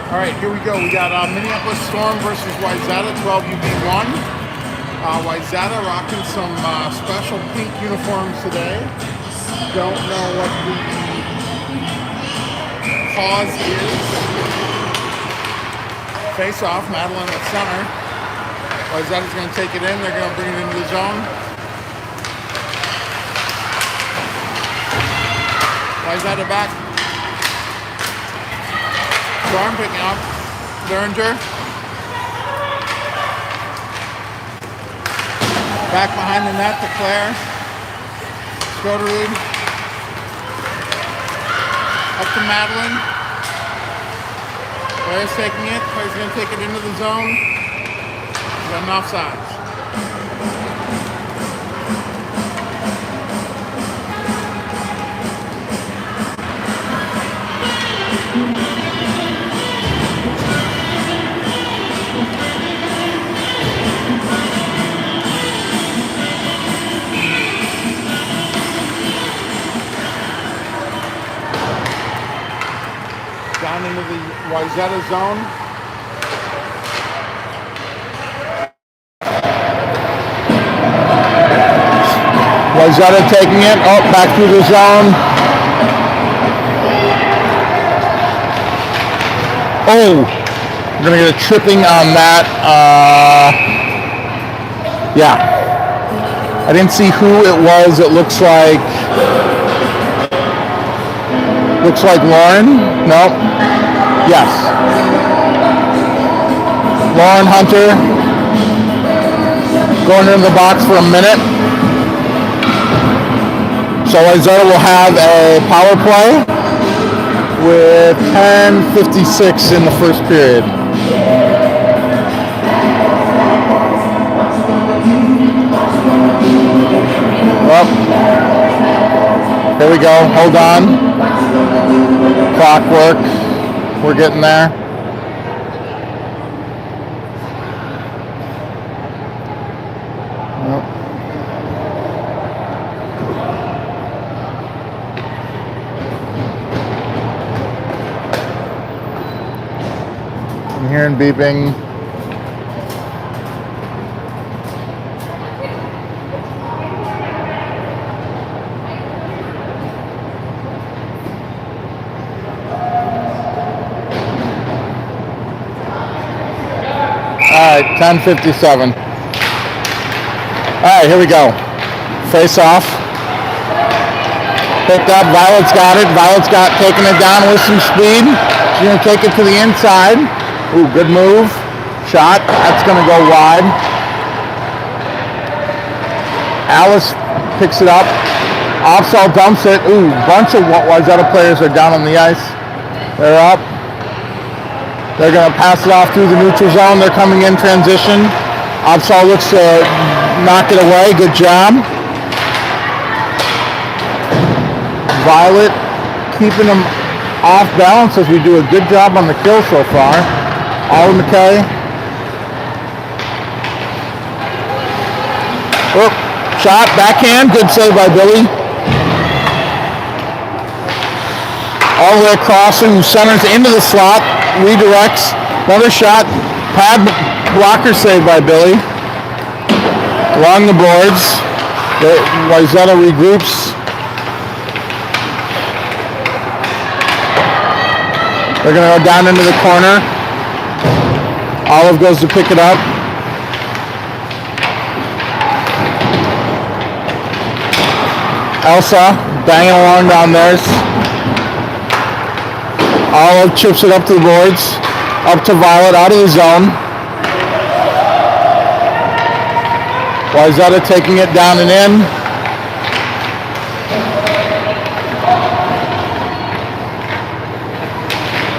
All right, here we go. We got Minneapolis Storm versus Wayzata, 12UB1. Wayzata rocking some special pink uniforms today. Don't know what the cause is. Face off, Madeline at center. Wayzata's going to take it in. They're going to bring it into the zone. Wayzata back. Storm picking up. Derringer. Back behind the net to Claire. Skoderud. Up to Madeline. Claire's taking it. Claire's going to take it into the zone. Got an offsides. Down into the Wayzata zone. Wayzata taking it. Oh, back through the zone. Oh, we're going to get a tripping on that. Yeah. I didn't see who it was. It looks like Lauren. No. Yes. Lauren Hunter going into the box for a minute. So Wayzata will have a power play with 10:56 in the first period. Well, here we go. Hold on. Clockwork. We're getting there. Well. I'm hearing beeping. All right, 10:57. All right, here we go. Face off. Picked up. Violet's got it. Violet's taking it down with some speed. She's going to take it to the inside. Ooh, good move. Shot. That's going to go wide. Alice picks it up. Offsall dumps it. Ooh, bunch of Wayzata players are down on the ice. They're up. They're going to pass it off through the neutral zone. They're coming in transition. Opsal looks to knock it away. Good job. Violet keeping them off balance as we do a good job on the kill so far. Oliver McKay. Oh, shot, backhand. Good save by Billy. All the way across and centers into the slot. Redirects. Another shot. Pad blocker save by Billy. Along the boards. Wayzata regroups. They're going to go down into the corner. Olive goes to pick it up. Elsa banging along down there. Olive chips it up to the boards. Up to Violet, out of the zone. Wayzata taking it down and in.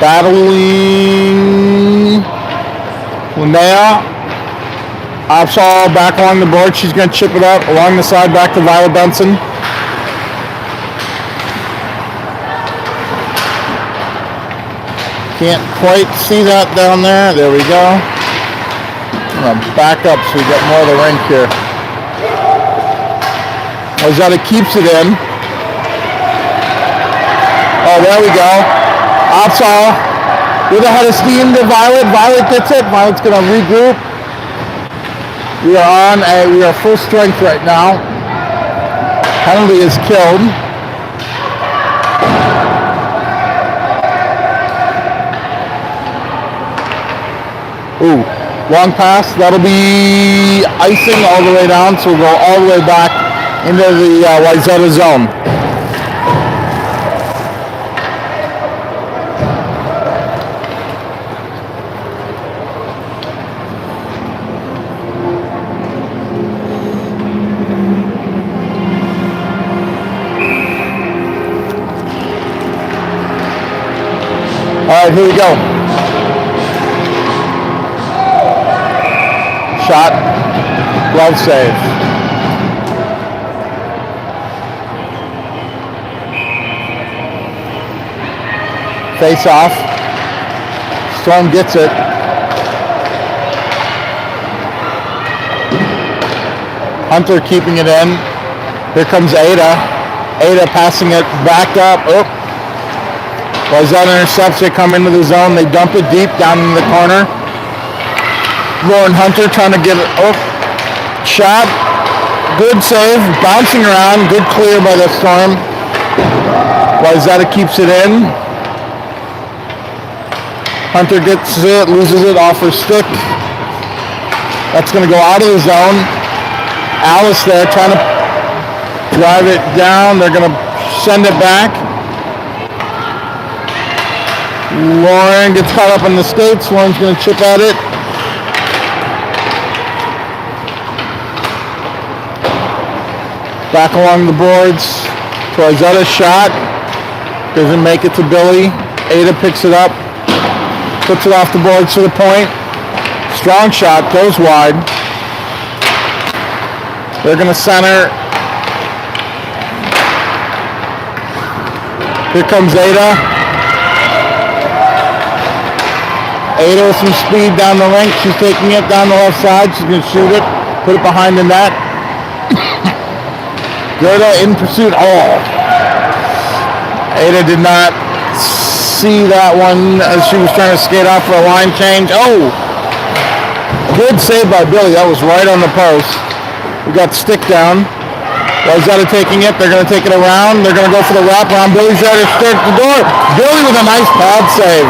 Battling Linnea. Opsal back along the board. She's going to chip it up along the side back to Violet Benson. Can't quite see that down there. There we go. I'm going to back up so we get more of the rink here. Wayzata keeps it in. Oh, there we go. Opsal With a head of steam to Violet. Violet gets it. Violet's going to regroup. We are full strength right now. Penalty is killed. Ooh, long pass. That'll be icing all the way down, so we'll go all the way back into the Wayzata zone. All right, here we go. Shot, glove save. Face off. Storm gets it. Hunter keeping it in. Here comes Ada. Ada passing it back up. Oh. Wayzata intercepts it, come into the zone. They dump it deep down in the corner. Lauren Hunter trying to get it. Oh, shot. Good save. Bouncing around. Good clear by the Storm. Wayzata keeps it in. Hunter gets it, loses it off her stick. That's going to go out of the zone. Alice there trying to drive it down. They're going to send it back. Lauren gets caught up in the skates. Lauren's going to chip at it. Back along the boards. Wayzata shot. Doesn't make it to Billy. Ada picks it up. Puts it off the boards to the point. Strong shot. Goes wide. They're going to center. Here comes Ada. Ada with some speed down the rink. She's taking it down the left side. She's going to shoot it. Put it behind the net. Gerda in pursuit. Oh. Ada did not see that one as she was trying to skate off for a line change. Oh. Good save by Billy. That was right on the post. We got stick down. Wayzata taking it. They're going to take it around. They're going to go for the wraparound. Billy's there to start the door. Billy with a nice pad save.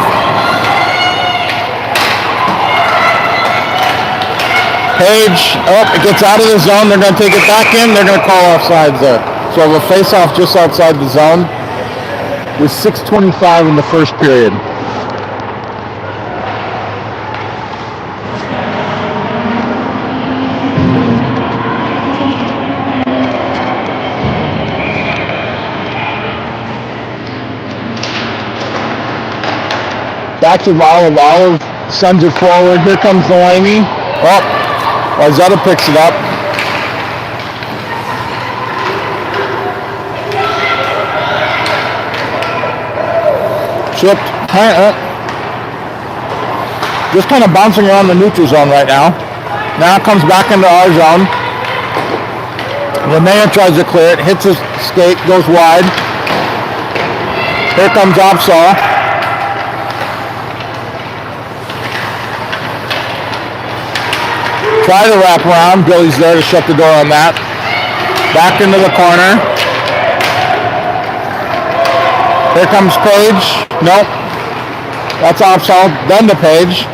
Page, it gets out of the zone. They're going to take it back in. They're going to call offsides there. So we have a face-off just outside the zone with 6:25 in the first period. Back to Olive. Olive sends it forward. Here comes Delaney. Oh. Wayzata picks it up. Chipped. Just kind of bouncing around the neutral zone right now. Now it comes back into our zone. Linnea tries to clear it. Hits his skate. Goes wide. Here comes Opsahl. Try to wrap around. Billy's there to shut the door on that. Back into the corner. Here comes Page. Nope. That's Opsahl. Then to Page.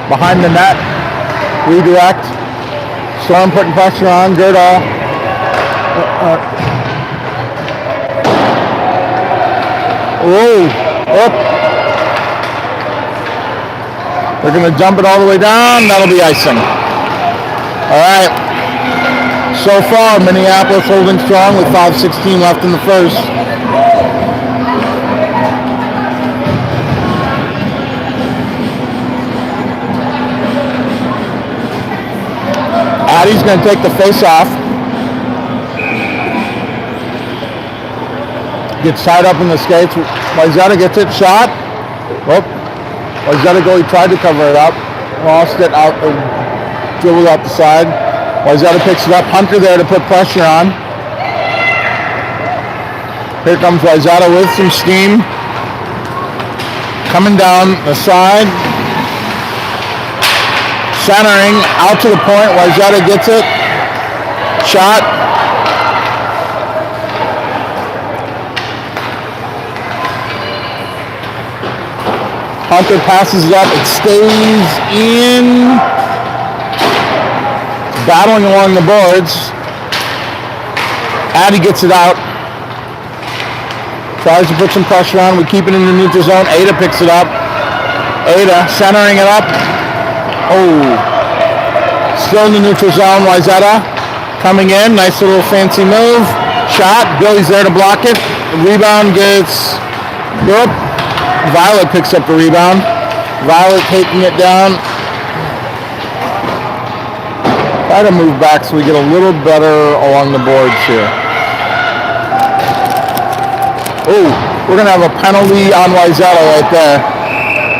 Behind the net. Redirect. Storm putting pressure on. Gerda. Up. They're going to dump it all the way down. That'll be icing. All right. So far, Minneapolis holding strong with 5:16 left in the first. Addie's going to take the face off. Gets tied up in the skates. Wayzata gets it. Shot. Whoop. Wayzata goalie tried to cover it up, lost it out, dribbled out the side. Wayzata picks it up. Hunter there to put pressure on. Here comes Wayzata with some steam. Coming down the side. Centering, out to the point. Wayzata gets it. Shot. Hunter passes it up. It stays in. Battling along the boards. Addy gets it out. Tries to put some pressure on. We keep it in the neutral zone. Ada picks it up. Ada centering it up. Oh. Still in the neutral zone. Wayzata coming in. Nice little fancy move. Shot. Billy's there to block it. The rebound gets... Whoop. Violet picks up the rebound. Violet taking it down. Try to move back so we get a little better along the boards here. Oh, we're going to have a penalty on Wayzata right there.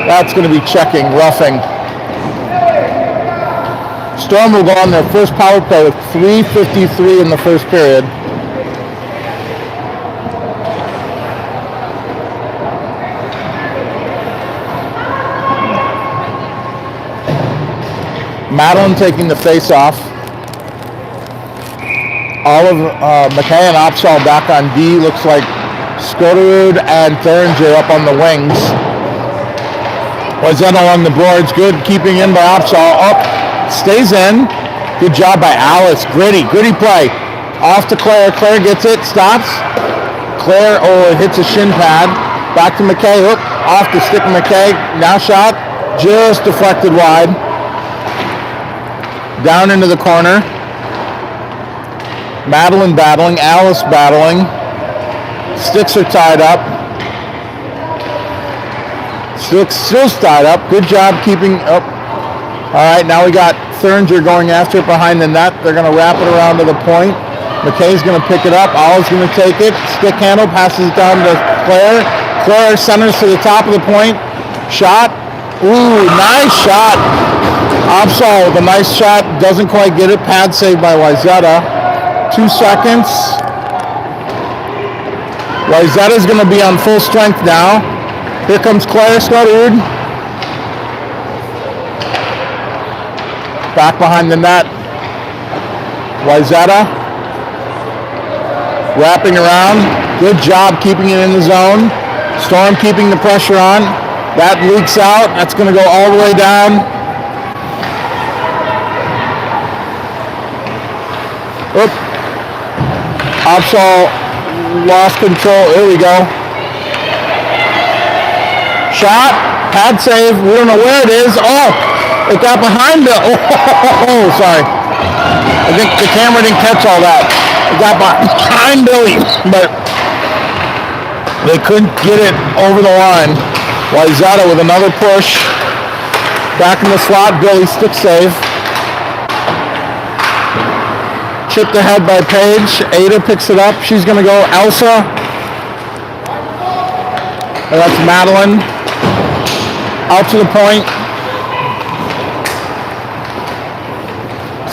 That's going to be checking, roughing. Storm will go on their first power play with 3:53 in the first period. Madeline taking the face off. All of McKay and Opsal back on D. Looks like Skoderud and Thuringer up on the wings. Wayzata along the boards. Good keeping in by Opsal. Up. Stays in. Good job by Alice. Gritty play. Off to Claire. Claire gets it. Stops. Claire, hits a shin pad. Back to McKay. Hook. Off to stick McKay. Now shot. Just deflected wide. Down into the corner. Madeline battling. Alice battling. Sticks are tied up. Still tied up. Good job keeping up. All right, now we got Thuringer going after it behind the net. They're going to wrap it around to the point. McKay's going to pick it up. Olive's going to take it. Stick handle, passes it down to Claire. Claire centers to the top of the point. Shot. Ooh, nice shot. Opsal with a nice shot. Doesn't quite get it. Pad saved by Wayzata. 2 seconds. Wayzata's going to be on full strength now. Here comes Claire Skoderud. Back behind the net. Wayzata. Wrapping around. Good job keeping it in the zone. Storm keeping the pressure on. That leaks out. That's going to go all the way down. Oop. Opsal lost control. Here we go. Shot. Pad save. We don't know where it is. Oh, it got behind the... Oh, sorry. I think the camera didn't catch all that. It got behind Billy, but they couldn't get it over the line. Wayzata with another push. Back in the slot. Billy stick save. Chipped ahead by Paige. Ada picks it up. She's going to go Elsa. And that's Madeline. Out to the point.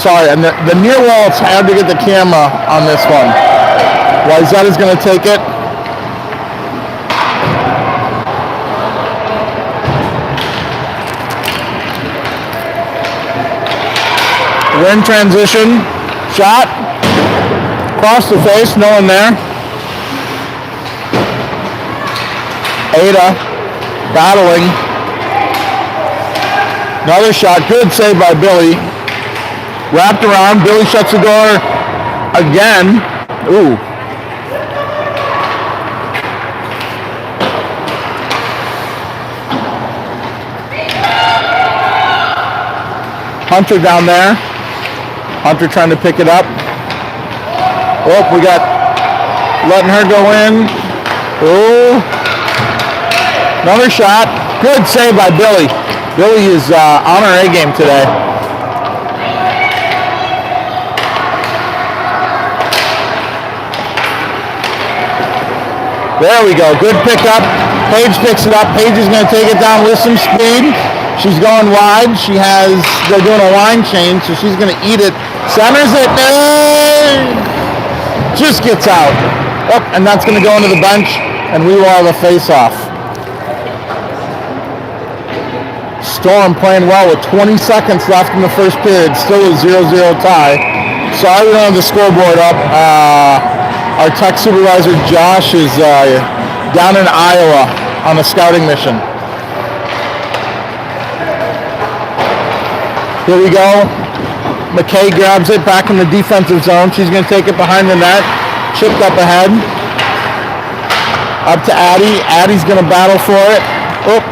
Sorry, and the near walls had to get the camera on this one. Wayzata's going to take it. We're in transition. Shot. Across the face, no one there. Ada battling. Another shot. Good save by Billy. Wrapped around. Billy shuts the door again. Ooh. Hunter down there. Hunter trying to pick it up. Oh, we got letting her go in. Oh. Another shot. Good save by Billy. Billy is on her A game today. There we go. Good pickup. Paige picks it up. Paige is going to take it down with some speed. She's going wide. They're doing a line change, so she's going to eat it. Centers it. Just gets out. Oh, and that's going to go into the bench, and we will have a face-off. Storm playing well with 20 seconds left in the first period. Still a 0-0 tie. Sorry we don't have the scoreboard up. Our tech supervisor, Josh, is down in Iowa on a scouting mission. Here we go. McKay grabs it back in the defensive zone. She's going to take it behind the net. Chipped up ahead. Up to Addie. Addie's going to battle for it. Oh,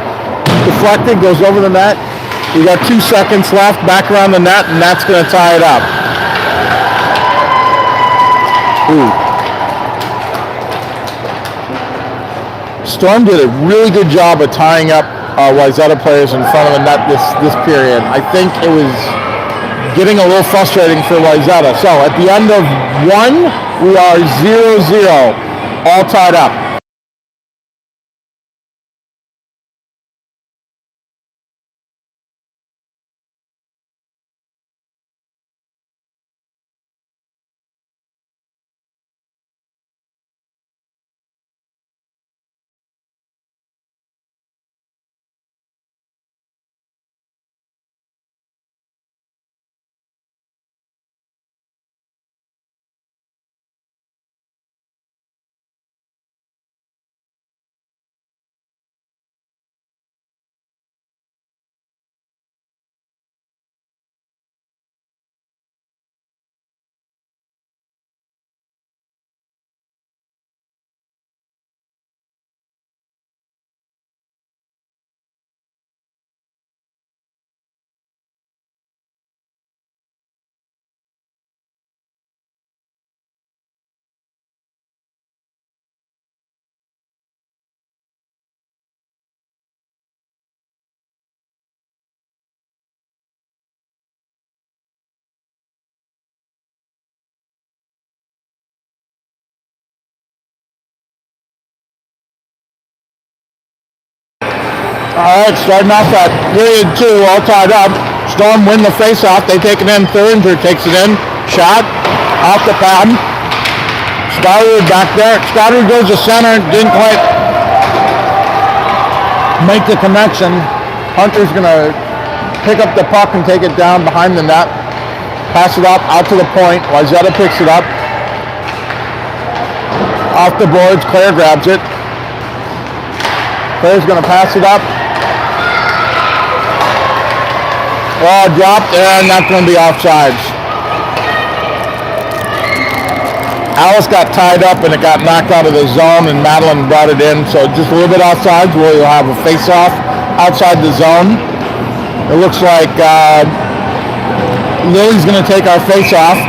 deflected, goes over the net. We got 2 seconds left. Back around the net, and that's going to tie it up. Ooh. Storm did a really good job of tying up Wayzata players in front of the net this period. I think it was getting a little frustrating for Wayzata. So at the end of 1, we are 0-0, all tied up. All right, starting off at period 2, all tied up. Storm win the face-off. They take it in. Thuringer takes it in. Shot off the pad. Stoddard back there. Stoddard goes to center. Didn't quite make the connection. Hunter's going to pick up the puck and take it down behind the net. Pass it up out to the point. Wayzata picks it up. Off the boards. Claire grabs it. Claire's going to pass it up. Oh, dropped, and that's going to be offsides. Alice got tied up, and it got knocked out of the zone, and Madeline brought it in. So just a little bit offsides. We'll have a face-off outside the zone. It looks like Lily's going to take our face-off.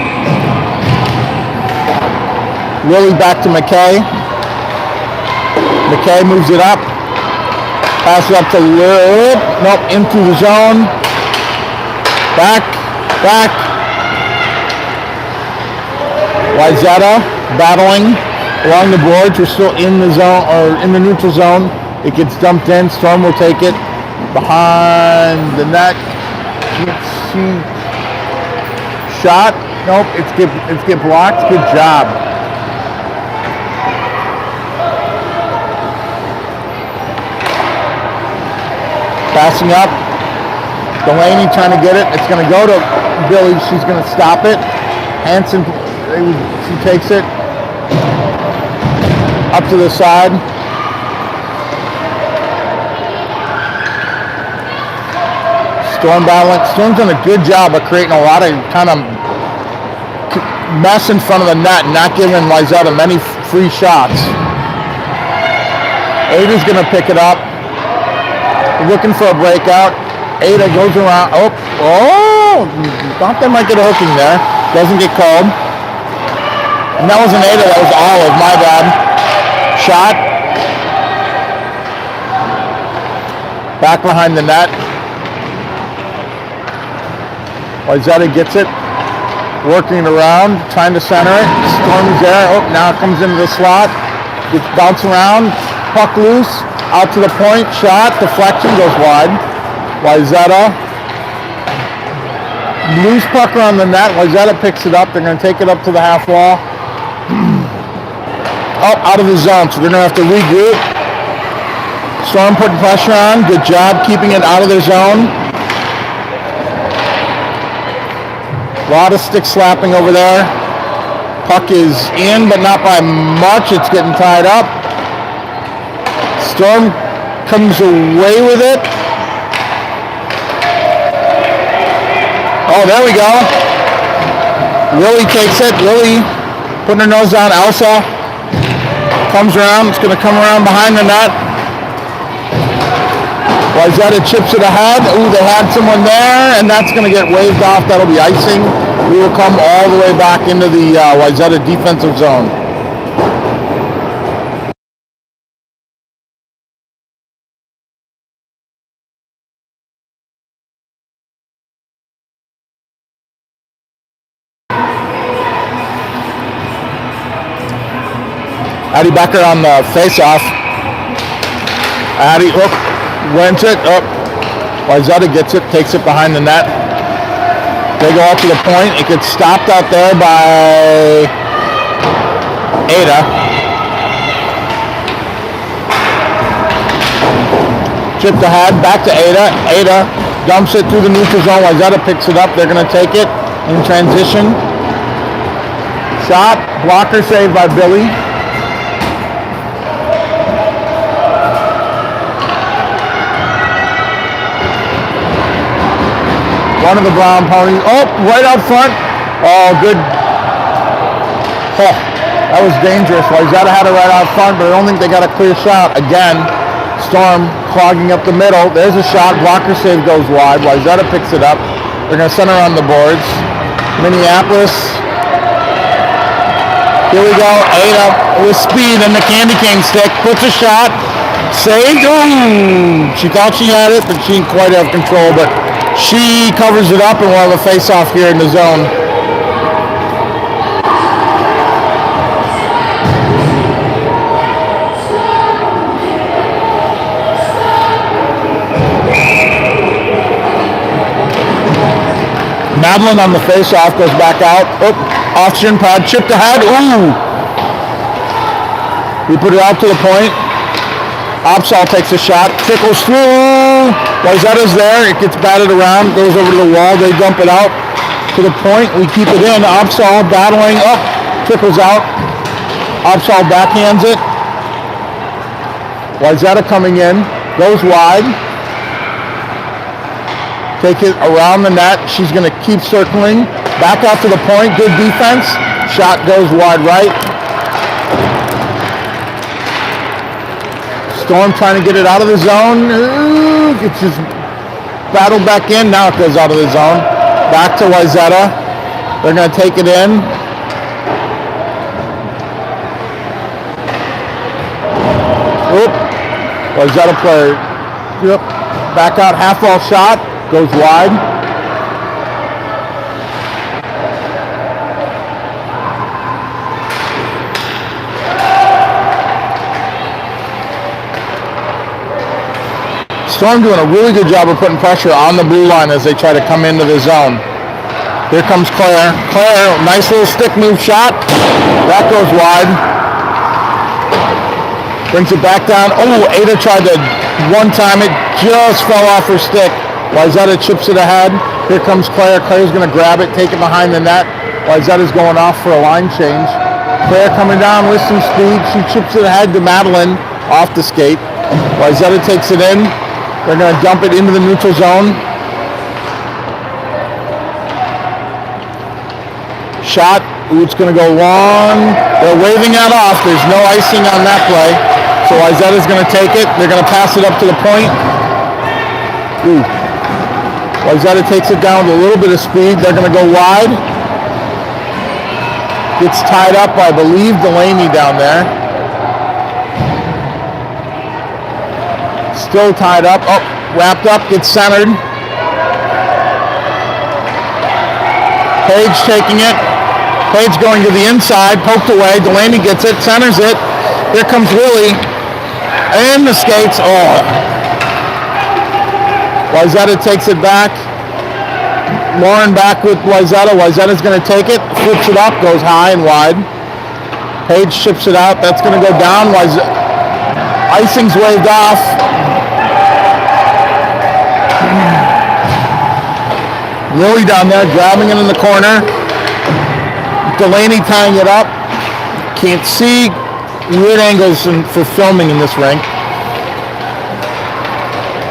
Lily back to McKay. McKay moves it up. Pass it up to Lily. Nope, into the zone. Back. Wayzata battling along the boards. We're still in the zone, or in the neutral zone. It gets dumped in. Storm will take it behind the net. Shot. Nope, it's get blocked. Good job. Passing up. Delaney trying to get it. It's going to go to Billy. She's going to stop it. Hanson, she takes it up to the side. Storm battling. Storm's done a good job of creating a lot of kind of mess in front of the net and not giving Wayzata many free shots. Ada's going to pick it up. Looking for a breakout. Ada goes around. Oh! Thought they might get a hooking there. Doesn't get called. And that wasn't Ada, that was Olive. My bad. Shot. Back behind the net. Wayzata gets it. Working around. Trying to center it. Storm's there. Oh, now it comes into the slot. Gets bounced around. Puck loose. Out to the point. Shot. Deflection goes wide. Wayzata, loose puck around the net. Wayzata picks it up. They're going to take it up to the half wall. out of the zone, so they're going to have to regroup. Storm putting pressure on. Good job keeping it out of their zone. A lot of stick slapping over there. Puck is in, but not by much. It's getting tied up. Storm comes away with it. Oh, there we go. Willie takes it. Willie putting her nose down. Elsa comes around. It's going to come around behind the net. Wayzata chips it ahead. Ooh, they had someone there, and that's going to get waved off. That'll be icing. We will come all the way back into the Wayzata defensive zone. Addie Becker on the face-off. Addie, wins it. Wayzata gets it, takes it behind the net. They go out to the point. It gets stopped out there by Ada. Chipped ahead, back to Ada. Ada dumps it through the neutral zone. Wayzata picks it up. They're going to take it in transition. Shot, blocker save by Billy. One of the Brown ponies. Oh, right out front. Oh, good. Oh, that was dangerous. Wayzata had it right out front, but I don't think they got a clear shot. Again, Storm clogging up the middle. There's a shot. Blocker save goes wide. Wayzata picks it up. They're going to center on the boards. Minneapolis. Here we go. Ada with speed and the candy cane stick. Puts a shot. Saved. Ooh. She thought she had it, but she didn't quite have control. But she covers it up, and we'll have a face-off here in the zone. Madeline on the face-off goes back out. Off shin pad, chipped ahead. Ooh! We put it out to the point. Opsal takes a shot, trickles through. Wayzata's there. It gets batted around, goes over to the wall. They dump it out to the point. We keep it in. Opsal battling up, trickles out. Opsal backhands it. Wayzata coming in, goes wide. Take it around the net. She's going to keep circling. Back out to the point. Good defense. Shot goes wide right. Storm trying to get it out of the zone. It's just battled back in. Now it goes out of the zone. Back to Wayzata. They're going to take it in. Oop. Wayzata player. Yep. Back out. Half ball shot. Goes wide. Storm doing a really good job of putting pressure on the blue line as they try to come into the zone. Here comes Claire. Claire, nice little stick move shot. That goes wide. Brings it back down. Oh, Ada tried to one time. It just fell off her stick. Wayzata chips it ahead. Here comes Claire. Claire's going to grab it, take it behind the net. Wayzata's going off for a line change. Claire coming down with some speed. She chips it ahead to Madeline off the skate. Wayzata takes it in. They're going to dump it into the neutral zone. Shot. Ooh, it's going to go long. They're waving that off. There's no icing on that play. So Wayzata's going to take it. They're going to pass it up to the point. Ooh. Wayzata takes it down with a little bit of speed. They're going to go wide. Gets tied up by, I believe, Delaney down there. Still tied up. Oh, wrapped up. Gets centered. Page taking it. Page going to the inside. Poked away. Delaney gets it. Centers it. Here comes Willie. And the skates. Oh. Wayzata takes it back. Lauren back with Wayzata. Wayzata's going to take it. Flips it up. Goes high and wide. Page chips it out. That's going to go down. Icing's waved off. Lily down there grabbing it in the corner. Delaney tying it up. Can't see. Weird angles for filming in this rink.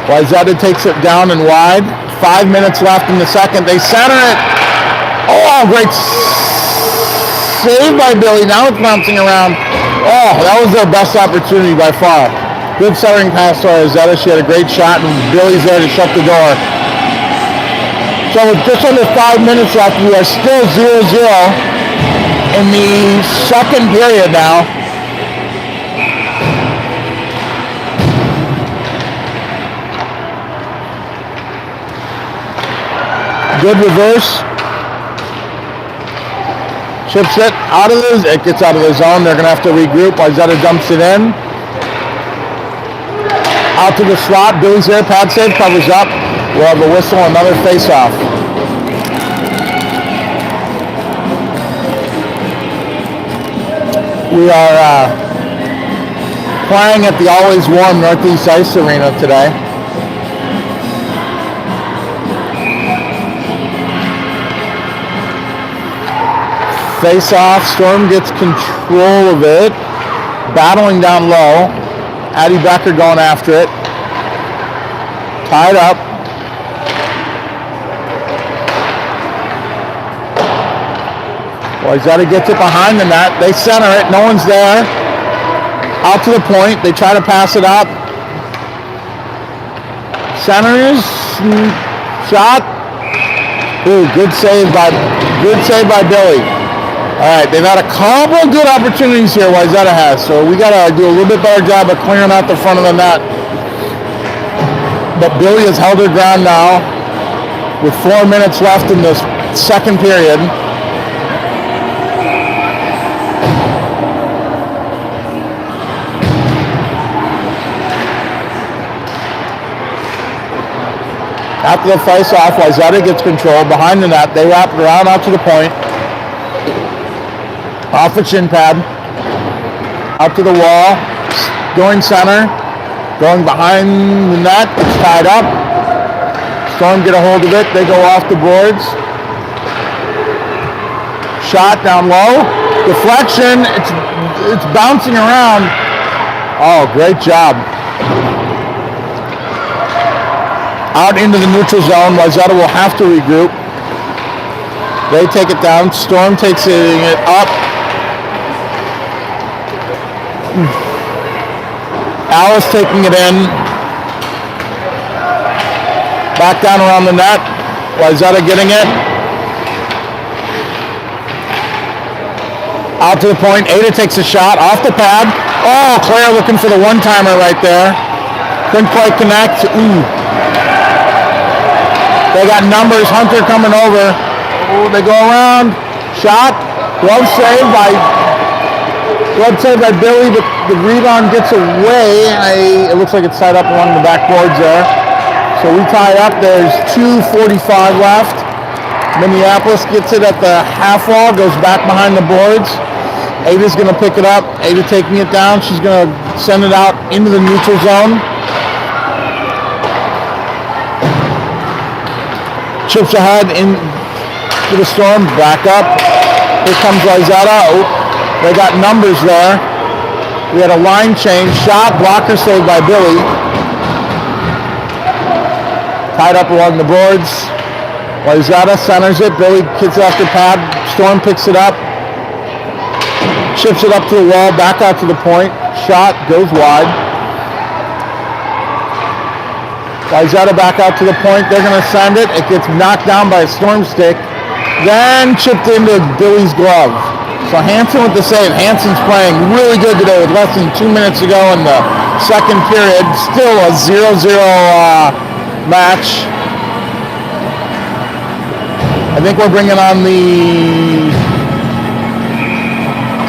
Wayzata takes it down and wide. 5 minutes left in the second. They center it. Oh, great save by Billy. Now it's bouncing around. Oh, that was their best opportunity by far. Good centering pass to Wayzata. She had a great shot, and Billy's there to shut the door. So with just under 5 minutes left, we are still 0-0 in the second period now. Good reverse. Chips it out of it gets out of the zone. They're going to have to regroup. Wayzata dumps it in. Out to the slot. Billy's there. Pad save. Covers up. We'll have a whistle. Another face-off. We are playing at the always warm Northeast Ice Arena today. Face off, Storm gets control of it, battling down low. Addie Becker going after it. Tied up. Wayzata gets it behind the net. They center it, no one's there. Out to the point, they try to pass it up. Centers, shot. Ooh, good save by Billy. All right, they've had a couple good opportunities here, Wayzata has, so we got to do a little bit better job of clearing out the front of the net. But Billy has held her ground now with 4 minutes left in this second period. After the face-off, Wayzata gets control behind the net. They wrap it around out to the point. Off the shin pad, out to the wall, going center, going behind the net, it's tied up. Storm get a hold of it, they go off the boards. Shot down low, deflection, it's bouncing around. Oh, great job. Out into the neutral zone, Wayzata will have to regroup. They take it down, Storm takes it up. Alice taking it in. Back down around the net. Wayzata getting it. Out to the point. Ada takes a shot off the pad. Oh, Claire looking for the one-timer right there. Couldn't quite connect. Ooh. They got numbers. Hunter coming over. Ooh, they go around. Shot. Glove save by Billy, but the rebound gets away. It looks like it's tied up along the backboards there. So we tie up. There's 2:45 left. Minneapolis gets it at the half wall, goes back behind the boards. Ada's going to pick it up. Ada taking it down. She's going to send it out into the neutral zone. Chips ahead into the Storm. Back up. Here comes Wayzata. Oh. They got numbers there. We had a line change. Shot, blocker saved by Billy. Tied up along the boards. Wayzata centers it. Billy kicks it after pad. Storm picks it up. Chips it up to the wall. Back out to the point. Shot, goes wide. Wayzata back out to the point. They're going to send it. It gets knocked down by a Storm stick. Then chipped into Billy's glove. So Hanson with the save. Hanson's playing really good today with less than 2 minutes to go in the second period. Still a 0-0 match. I think we're bringing on the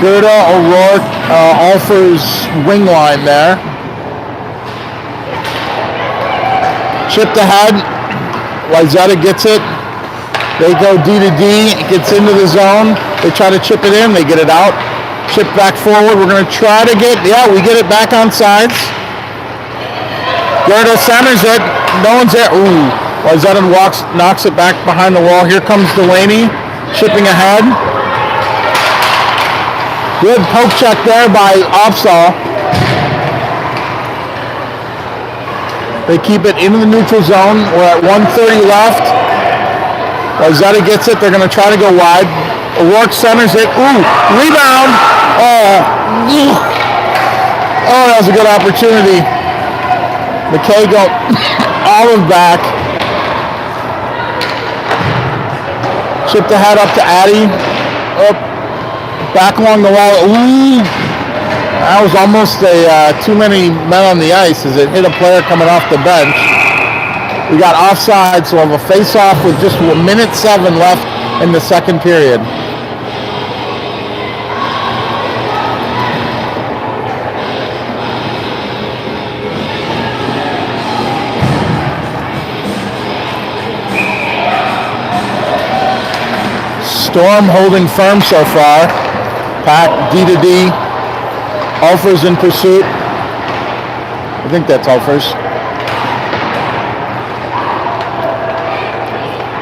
Gerda O'Rourke Alfers wing line there. Chipped ahead. Wayzata gets it. They go D to D. It gets into the zone. They try to chip it in. They get it out. Chip back forward. We're going to try to get, we get it back on sides. Gerda centers it. No one's there. Ooh. Wayzata knocks it back behind the wall. Here comes Delaney, chipping ahead. Good poke check there by Opsahl. They keep it into the neutral zone. We're at 1:30 left. Wayzata gets it. They're going to try to go wide. O'Rourke centers it. Ooh, rebound. Oh, that was a good opportunity. McKay go Olive back. Chipped ahead up to Addy. Up, back along the wall. Ooh, that was almost too many men on the ice as it hit a player coming off the bench. We got offside, so we'll have a face-off with just 1:07 left in the second period. Storm holding firm so far. Pack D to D. Ulfers in pursuit. I think that's Ulfers.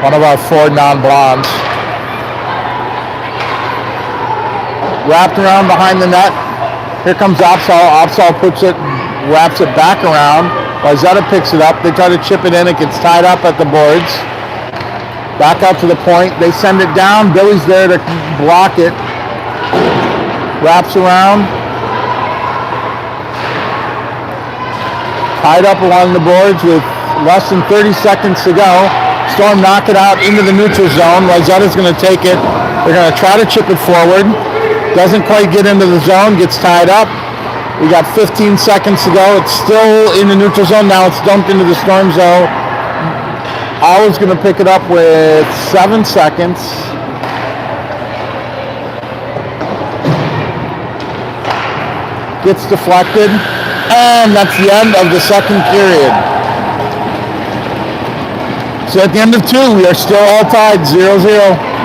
One of our 4 non-blondes. Wrapped around behind the net. Here comes Opsahl. Opsahl puts it, wraps it back around. Wayzata picks it up. They try to chip it in. It gets tied up at the boards. Back out to the point. They send it down. Billy's there to block it. Wraps around. Tied up along the boards with less than 30 seconds to go. Storm knock it out into the neutral zone. Wayzata's going to take it. They're going to try to chip it forward. Doesn't quite get into the zone. Gets tied up. We got 15 seconds to go. It's still in the neutral zone. Now it's dumped into the Storm zone. Olive's going to pick it up with 7 seconds. Gets deflected. And that's the end of the second period. So at the end of 2, we are still all tied 0-0.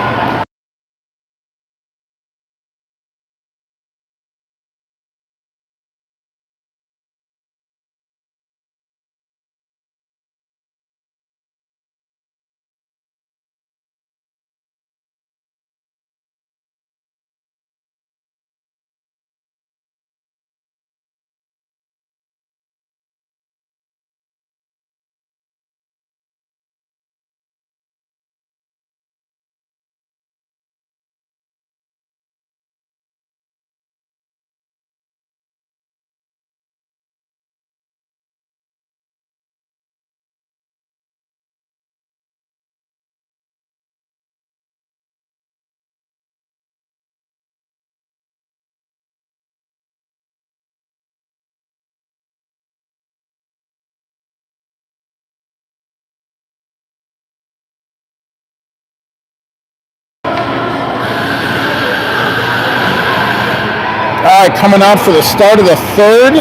Coming out for the start of the third,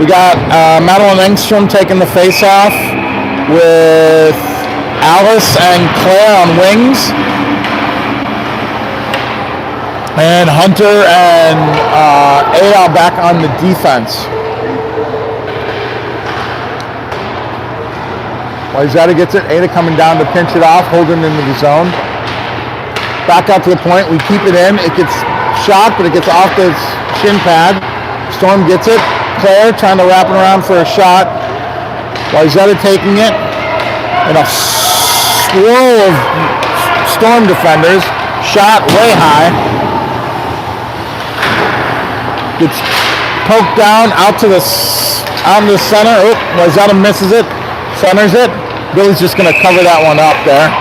we got Madeline Engstrom taking the face-off with Alice and Claire on wings, and Hunter and Eyal back on the defense. Wayzata gets it. Ada coming down to pinch it off, holding into the zone. Back out to the point. We keep it in. It gets shot, but it gets off the shin pad. Storm gets it. Claire trying to wrap it around for a shot. Wayzata taking it. And a swirl of Storm defenders. Shot way high. Gets poked down out to the center. Oh, Wayzata misses it. Centers it. Billy's just going to cover that one up there.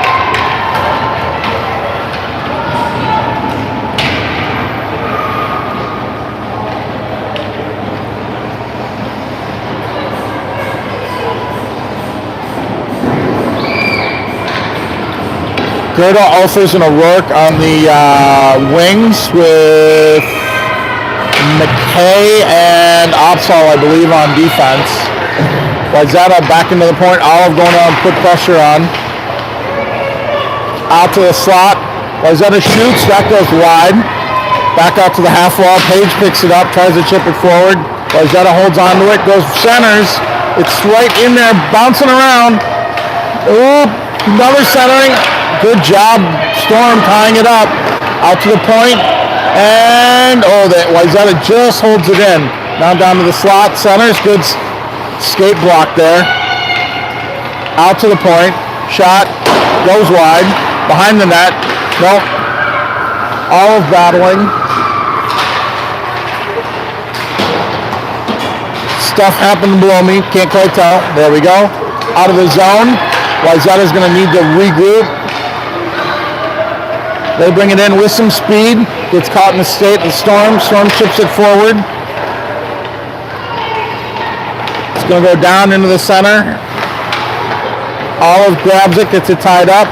Gerda, Ulfers, and O'Rourke on the wings with McKay and Opsahl, I believe, on defense. Wayzata back into the point. Olive going to put pressure on. Out to the slot. Wayzata shoots. That goes wide. Back out to the half wall. Page picks it up, tries to chip it forward. Wayzata holds onto it, goes centers. It's right in there, bouncing around. Ooh, another centering. Good job, Storm, tying it up. Out to the point. And, Wayzata just holds it in. Now down to the slot, centers. Good skate block there. Out to the point. Shot. Goes wide. Behind the net. Nope. Olive battling. Stuff happened below me. Can't quite tell. There we go. Out of the zone. Wayzata's going to need to regroup. They bring it in with some speed. Gets caught in the state of the Storm. Storm chips it forward. It's going to go down into the center. Olive grabs it, gets it tied up.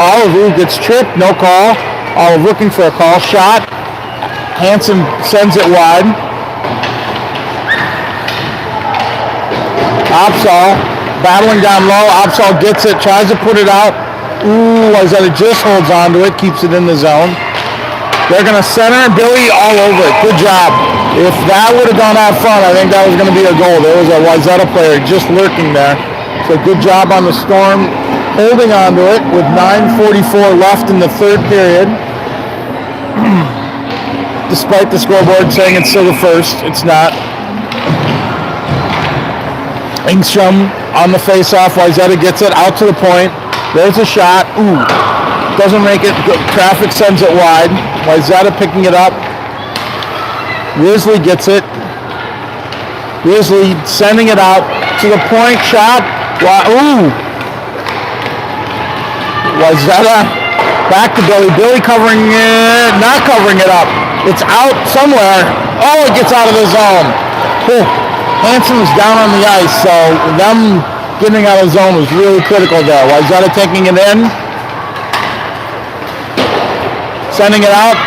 Olive gets tripped, no call. Olive looking for a call. Shot. Hansen sends it wide. Opsahl battling down low. Opsahl gets it, tries to put it out. Ooh, Wayzata just holds on to it, keeps it in the zone. They're going to center Billy all over it. Good job. If that would have gone out front, I think that was going to be a goal. There was a Wayzata player just lurking there. So good job on the Storm holding on to it with 9:44 left in the third period. Despite the scoreboard saying it's still the first, it's not. Engstrom on the face-off. Wayzata gets it out to the point. There's a shot. Ooh. Doesn't make it. Traffic sends it wide. Wayzata picking it up. Risley gets it. Risley sending it out to the point. Shot. Ooh. Wayzata back to Billy. Billy covering it. Not covering it up. It's out somewhere. Oh, it gets out of the zone. Whew. Hansen was down on the ice, so them getting out of the zone was really critical there. Wayzata taking it in. Sending it out.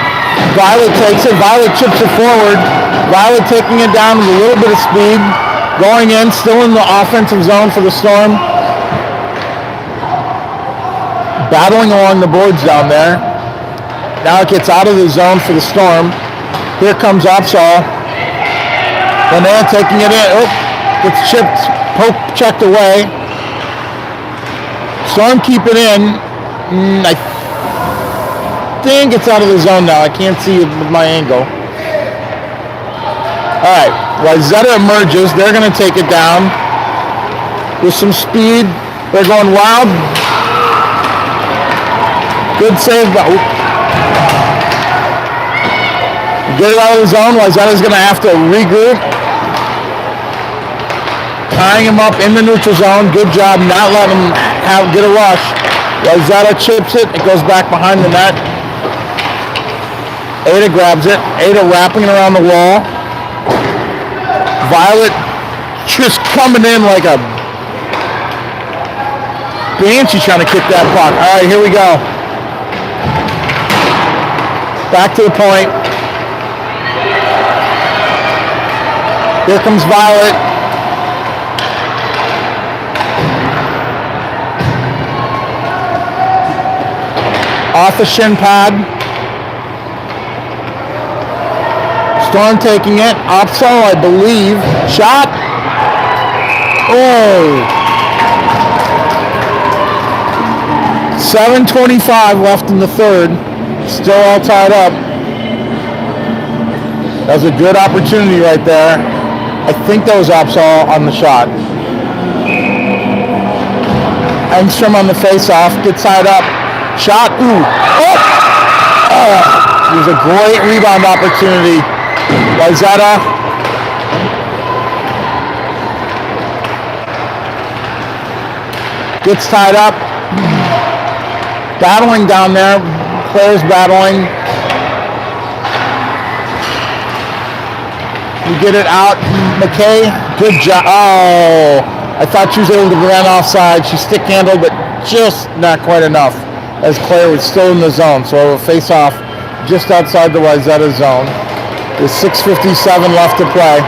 Violet takes it. Violet chips it forward. Violet taking it down with a little bit of speed. Going in, still in the offensive zone for the Storm. Battling along the boards down there. Now it gets out of the zone for the Storm. Here comes Opsahl. Linnea taking it in. Oh, gets chipped. Poke checked away. Storm keep it in. I think it's out of the zone now. I can't see it with my angle. Alright, Wayzata emerges. They're going to take it down with some speed. They're going wild. Good save. Get it out of the zone. Wayzata's going to have to regroup. Tying him up in the neutral zone. Good job not letting him get a rush. Wayzata chips it. It goes back behind the net. Ada grabs it. Ada wrapping it around the wall. Violet just coming in like a banshee trying to kick that puck. All right, here we go. Back to the point. Here comes Violet. Off the shin pad. Storm taking it. Opsahl, I believe. Shot. Oh. 7:25 left in the third. Still all tied up. That was a good opportunity right there. I think that was Opsahl on the shot. Engstrom on the face-off. Gets tied up. Shot. Ooh. Oh. It was a great rebound opportunity. Wayzata. Gets tied up. Battling down there. Players battling. You get it out. McKay. Good job. Oh. I thought she was able to run offside. She stick handled, but just not quite enough. As Claire was still in the zone. So it will face off just outside the Wayzata zone. With 6:57 left to play.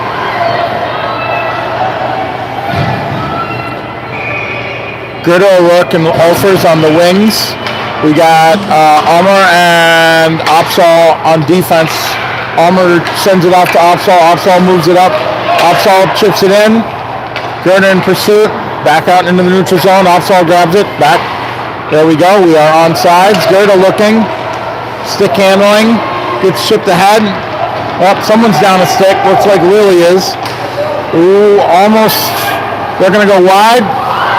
Good O'Rourke and Olfers on the wings. We got Armour and Opsal on defense. Armour sends it off to Opsal. Opsal moves it up. Opsal chips it in. Gerda in pursuit. Back out into the neutral zone. Opsal grabs it. Back. There we go. We are on sides. Gerda looking. Stick handling. Gets chipped ahead. Oh, someone's down a stick. Looks like Lily is. Ooh, almost. They're going to go wide.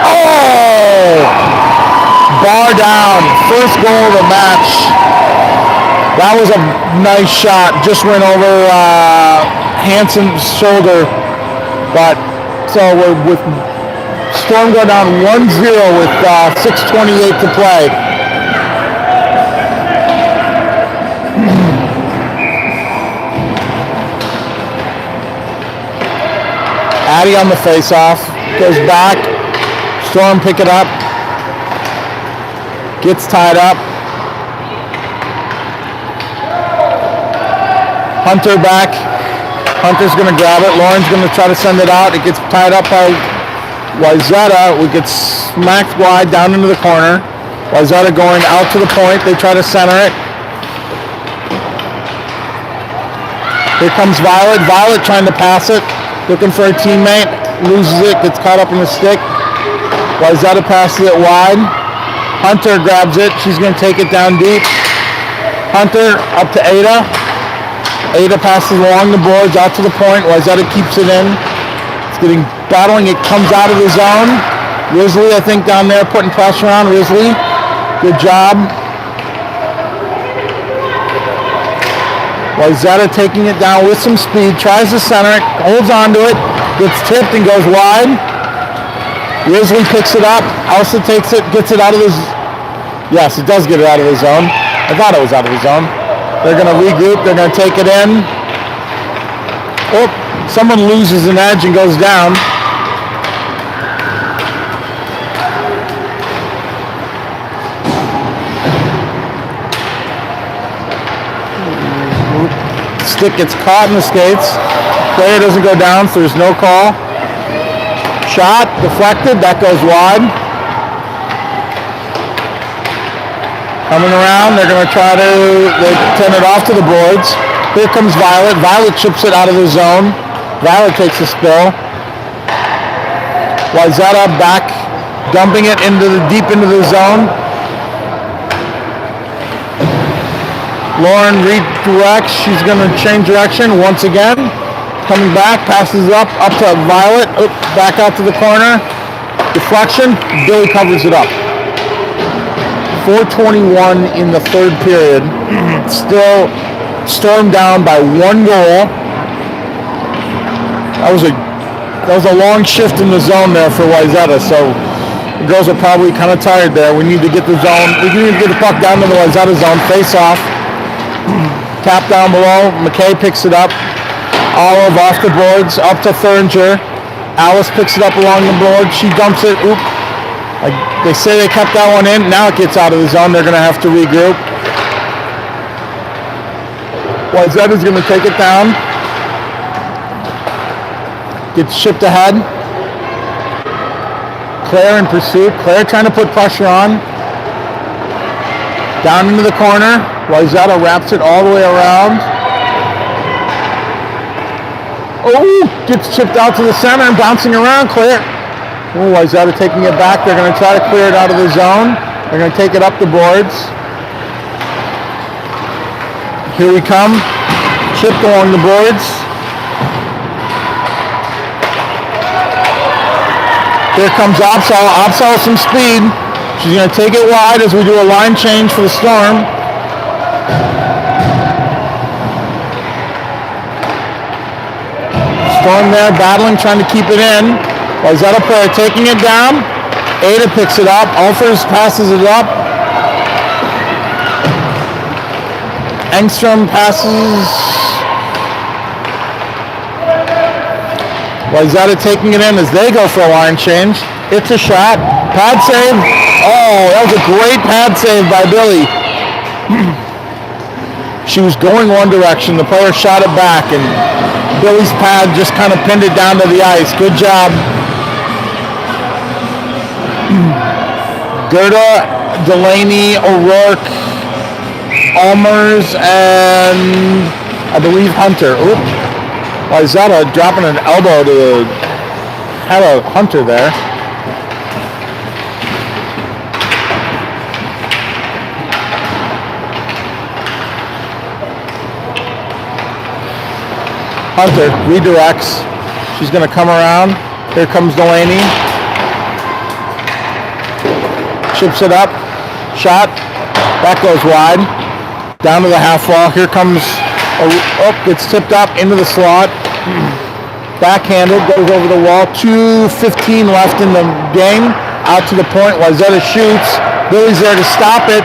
Oh! Bar down. First goal of the match. That was a nice shot. Just went over Hansen's shoulder. But so we're with Storm go down 1-0 with 6:28 to play. Addie on the face-off. Goes back. Storm pick it up. Gets tied up. Hunter back. Hunter's going to grab it. Lauren's going to try to send it out. It gets tied up by Wayzata. We get smacked wide down into the corner. Wayzata going out to the point. They try to center it. Here comes Violet. Violet trying to pass it. Looking for a teammate. Loses it. Gets caught up in the stick. Wayzata passes it wide. Hunter grabs it. She's going to take it down deep. Hunter up to Ada. Ada passes along the boards out to the point. Wayzata keeps it in. It's getting battling. It comes out of the zone. Risley, I think, down there putting pressure on. Risley, good job. Wayzata taking it down with some speed. Tries to center it. Holds onto it. Gets tipped and goes wide. Risley picks it up. Elsa takes it. Gets it out of the zone. Yes, it does get it out of the zone. I thought it was out of the zone. They're going to regroup. They're going to take it in. Oh, someone loses an edge and goes down. Stick gets caught in the skates. Player doesn't go down, so there's no call. Shot, deflected. That goes wide. Coming around, they're going to try to turn it off to the boards. Here comes Violet. Violet chips it out of the zone. Violet takes a spill. Wayzata back, dumping it deep into the zone. Lauren redirects. She's going to change direction once again. Coming back, passes up to Violet. Back out to the corner. Deflection. Billy covers it up. 4:21 in the third period. Still Storm down by 1 goal. That was a long shift in the zone there for Wayzata, so the girls are probably kind of tired there. We need to get the zone. We need to get the puck down to the Wayzata zone. Face off. Tap down below. McKay picks it up. Olive off the boards. Up to Thuringer. Alice picks it up along the board. She dumps it. Oop. They say they kept that one in. Now it gets out of the zone. They're going to have to regroup. Wayzata's going to take it down. Gets shipped ahead. Claire in pursuit. Claire trying to put pressure on. Down into the corner. Wayzata wraps it all the way around. Oh, gets chipped out to the center and bouncing around. Claire. Oh, Wayzata taking it back. They're going to try to clear it out of the zone. They're going to take it up the boards. Here we come. Chipped along the boards. Here comes Opsal. Opsal with some speed. She's going to take it wide as we do a line change for the Storm. Storm there battling, trying to keep it in. Wayzata player taking it down. Ada picks it up. Alfers passes it up. Engstrom passes. Wayzata taking it in as they go for a line change. It's a shot. Pad save. Oh, that was a great pad save by Billy. She was going one direction. The player shot it back, and Billy's pad just kind of pinned it down to the ice. Good job. Gerda, Delaney, O'Rourke, Almers, and I believe Hunter. Oop. Wayzata dropping an elbow to have a Hunter there. Hunter redirects. She's going to come around. Here comes Delaney. Chips it up. Shot. That goes wide. Down to the half wall. Here comes, gets tipped up into the slot. Backhanded, goes over the wall. 2:15 left in the game. Out to the point. Wayzata shoots. Billy's there to stop it.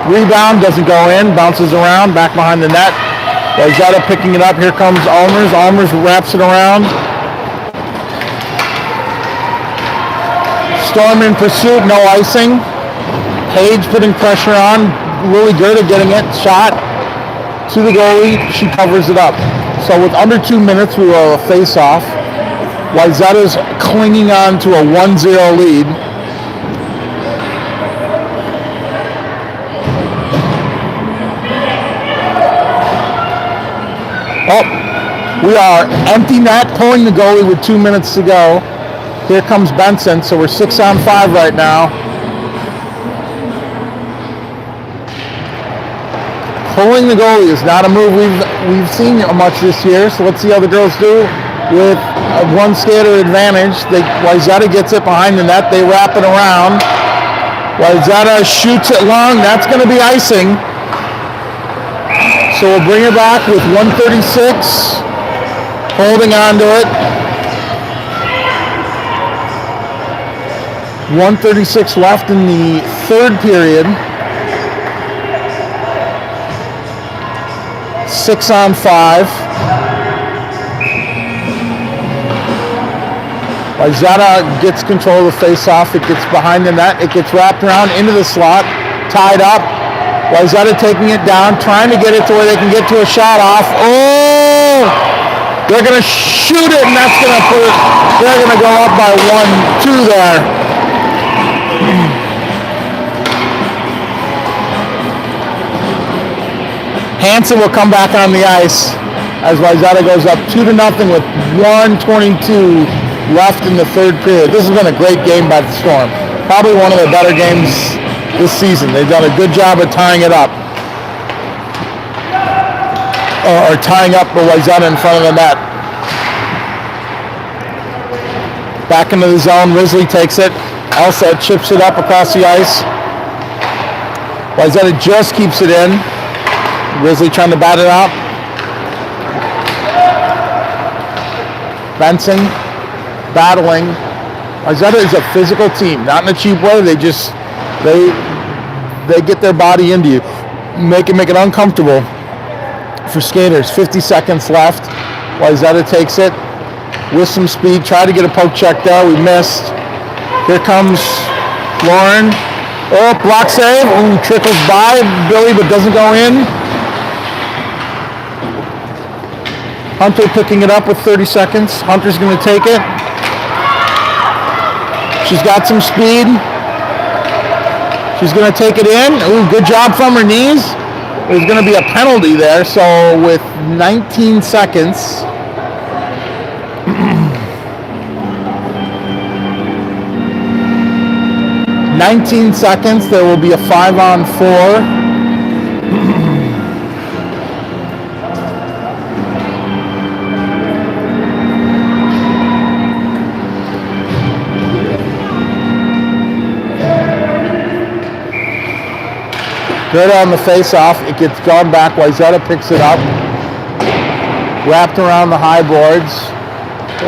Rebound, doesn't go in. Bounces around, back behind the net. Wayzata picking it up. Here comes Almers. Almers wraps it around. Storm in pursuit, no icing. Page putting pressure on. Lily Gerda getting it. Shot to the goalie. She covers it up. So with under 2 minutes, we will have a face-off. Wayzata's clinging on to a 1-0 lead. We are empty net, pulling the goalie with 2 minutes to go. Here comes Benson, so we're 6-on-5 right now. Pulling the goalie is not a move we've seen much this year, so let's see how the girls do with a one skater advantage. Wayzata gets it behind the net, they wrap it around. Wayzata shoots it long, that's going to be icing. So we'll bring it back with 1:36, holding on to it. 1:36 left in the third period. 6-on-5. Wayzata gets control of the face-off. It gets behind the net. It gets wrapped around into the slot. Tied up. Wayzata taking it down, trying to get it to where they can get to a shot off. Oh! They're going to shoot it, and that's going to put it, they're going to go up by 1-2 there. Hansen will come back on the ice as Wayzata goes up 2-0 with 1:22 left in the third period. This has been a great game by the Storm. Probably one of the better games this season. They've done a good job of tying it up. Or tying up the Wayzata in front of the net. Back into the zone. Risley takes it. Elsa chips it up across the ice. Wayzata just keeps it in. Risley trying to bat it out. Benson battling. Wayzata is a physical team, not in a cheap way. They get their body into you, make it uncomfortable for skaters. 50 seconds left. Wayzata takes it with some speed. Try to get a poke check there. We missed. Here comes Lauren. Oh, block save. Ooh, trickles by Billy, but doesn't go in. Hunter picking it up with 30 seconds. Hunter's going to take it. She's got some speed. She's going to take it in. Ooh, good job from her knees. There's going to be a penalty there. So with 19 seconds, there will be a 5-on-4. Good on the face-off. It gets gone back. Wayzata picks it up. Wrapped around the high boards.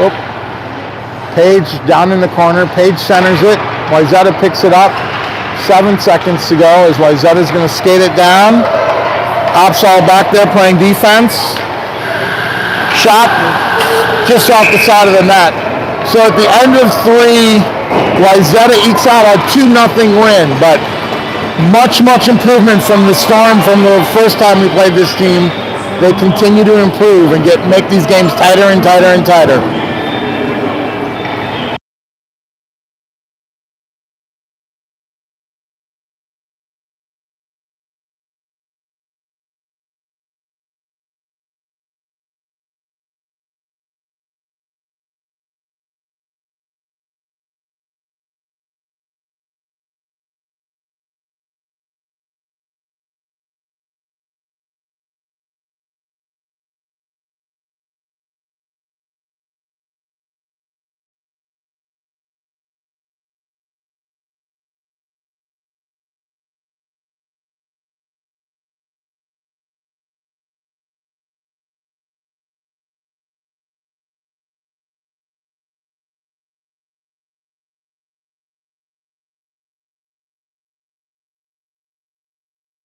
Oh. Page down in the corner. Page centers it. Wayzata picks it up. 7 seconds to go as Wayzata's going to skate it down. Opsal back there playing defense. Shot just off the side of the net. So at the end of 3, Wayzata ekes out a 2-0 win, but much improvement from the Storm from the first time we played this team. They continue to improve and make these games tighter and tighter and tighter.